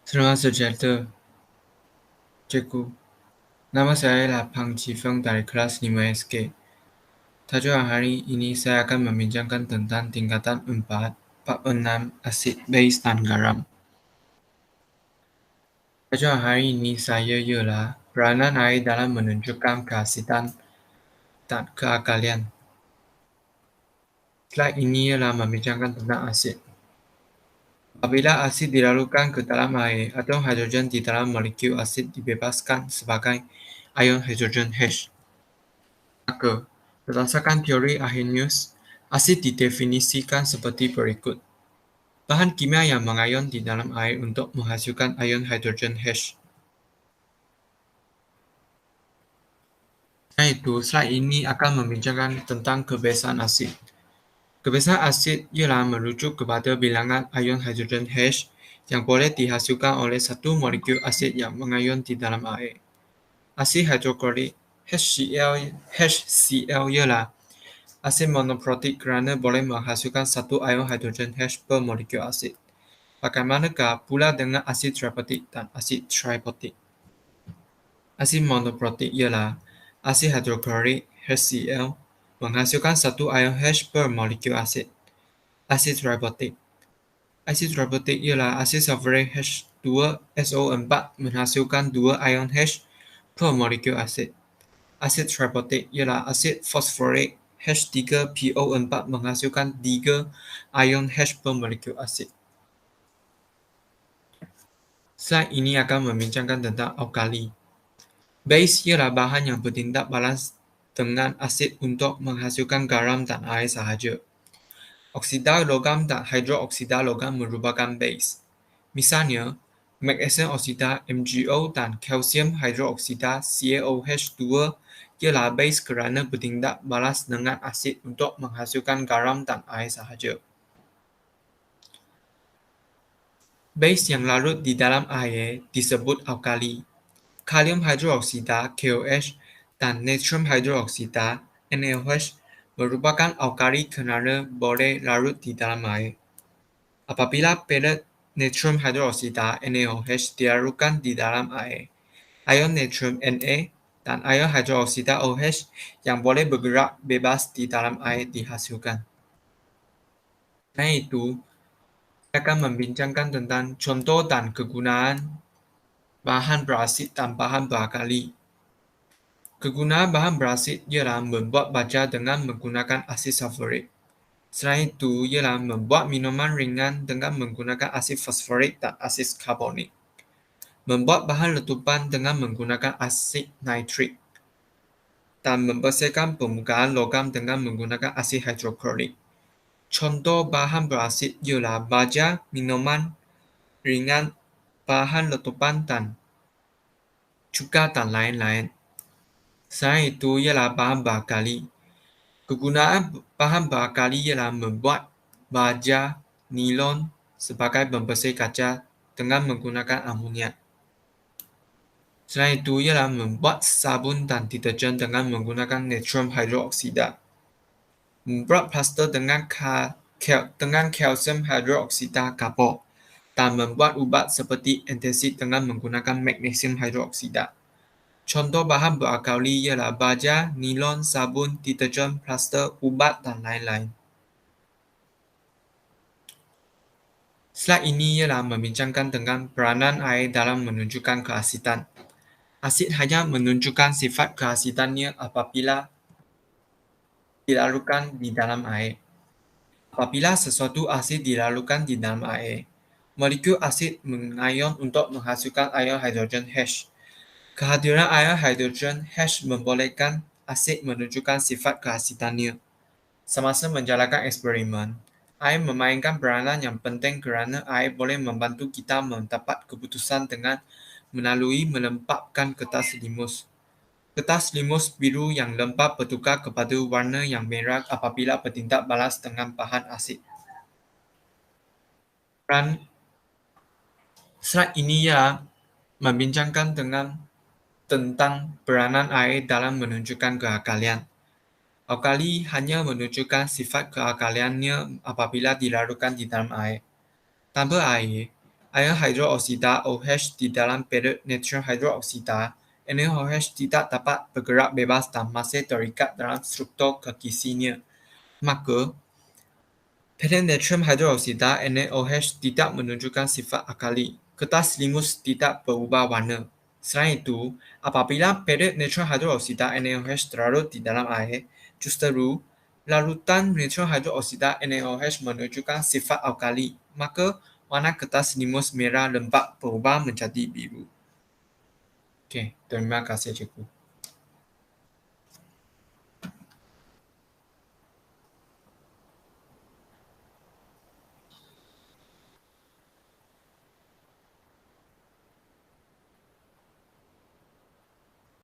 Selamat sejahtera, cikgu. Nama saya adalah Pang Jifeng dari kelas 5 SK. Tajuk hari ini saya akan membincangkan tentang tingkatan 4, bab 6, asid, base, dan garam. Tajuk hari ini saya ialah peranan air dalam menunjukkan keasidan dan kealkalian. Slide ini ialah membincangkan tentang asid. Apabila asid dilarutkan ke dalam air, atom hidrogen di dalam molekul asid dibebaskan sebagai ion hidrogen H. Maka, berdasarkan teori Arrhenius, asid didefinisikan seperti berikut. Bahan kimia yang mengayon di dalam air untuk menghasilkan ion hidrogen H. Selain itu, slide ini akan membincangkan tentang kebiasaan asid. Kebiasaan asid ialah merujuk kepada bilangan ion hidrogen H yang boleh dihasilkan oleh satu molekul asid yang mengayon di dalam air. Asid hidroklorik HCl ialah asid monoprotik kerana boleh menghasilkan satu ion hidrogen H per molekul asid. Bagaimanakah pula dengan asid tripartik dan asid tripartik? Asid monoprotik ialah asid hidroklorik HCl menghasilkan satu ion H per molekul asid. Asid tripartik ialah asid sulfurik H2SO4 menghasilkan dua ion H per molekul asid. Asid tripartik ialah asid fosforik H3PO4 menghasilkan 3 ion H per molekul asid. Slide ini akan membincangkan tentang alkali. Base ialah bahan yang bertindak balas dengan asid untuk menghasilkan garam dan air sahaja. Oksida logam dan hidroksida logam merupakan base. Misalnya, magnesium oksida MgO dan kalsium hidroksida CaOH2 ialah base kerana bertindak balas dengan asid untuk menghasilkan garam dan air sahaja. Base yang larut di dalam air disebut alkali. Kalium hidroksida KOH dan natrium hidroksida NaOH merupakan alkali kerana boleh larut di dalam air. Apabila pelet natrium hidroksida NaOH dilarutkan di dalam air, ion natrium Na dan ion hidroksida OH yang boleh bergerak bebas di dalam air dihasilkan. Selain itu, saya akan membincangkan tentang contoh dan kegunaan bahan berasid dan bahan beralkali. Kegunaan bahan berasid ialah membuat baja dengan menggunakan asid sulfurik. Selain itu ialah membuat minuman ringan dengan menggunakan asid fosforik dan asid karbonik. Membuat bahan letupan dengan menggunakan asid nitrik. Dan membersihkan permukaan logam dengan menggunakan asid hidroklorik. Contoh bahan berasid ialah baja, minuman ringan, bahan letupan dan cuka dan lain-lain. Selain itu ialah bahan beralkali. Kegunaan bahan beralkali ialah membuat baja, nilon sebagai pembersih kaca dengan menggunakan amoniak. Selain itu ialah membuat sabun dan deterjen dengan menggunakan natrium hidroksida. Membuat plaster dengan kalsium hidroksida karbon dan membuat ubat seperti antasid dengan menggunakan magnesium hidroksida. Contoh bahan beralkali ialah baja, nilon, sabun, deterjen, plaster, ubat dan lain-lain. Slide ini ialah membincangkan tentang peranan air dalam menunjukkan keasidan. Asid hanya menunjukkan sifat keasidannya apabila dilarutkan di dalam air. Apabila sesuatu asid dilarutkan di dalam air, molekul asid mengayon untuk menghasilkan ion hidrogen H. Kehadiran ion hidrogen H membolehkan asid menunjukkan sifat keasidannya. Semasa menjalankan eksperimen, air memainkan peranan yang penting kerana air boleh membantu kita mendapat keputusan dengan melalui melempapkan kertas limus. Kertas limus biru yang lembap bertukar kepada warna yang merah apabila bertindak balas dengan bahan asid. Slide ini ialah membincangkan tentang peranan air dalam menunjukkan kealkalian. Alkali hanya menunjukkan sifat kealkaliannya apabila dilarutkan di dalam air. Tanpa air, ion hidroksida OH di dalam perut natrium hidroksida, NaOH tidak dapat bergerak bebas dan masih terikat dalam struktur kekisinya. Maka, pada natrium hidroksida, NaOH tidak menunjukkan sifat alkali. Kertas limus tidak berubah warna. Selain itu, apabila perut natrium hidroksida NaOH terlarut di dalam air, justru larutan natrium hidroksida NaOH menunjukkan sifat alkali. Maka, warna kertas limus merah lembap berubah menjadi biru. Okey, terima kasih cikgu.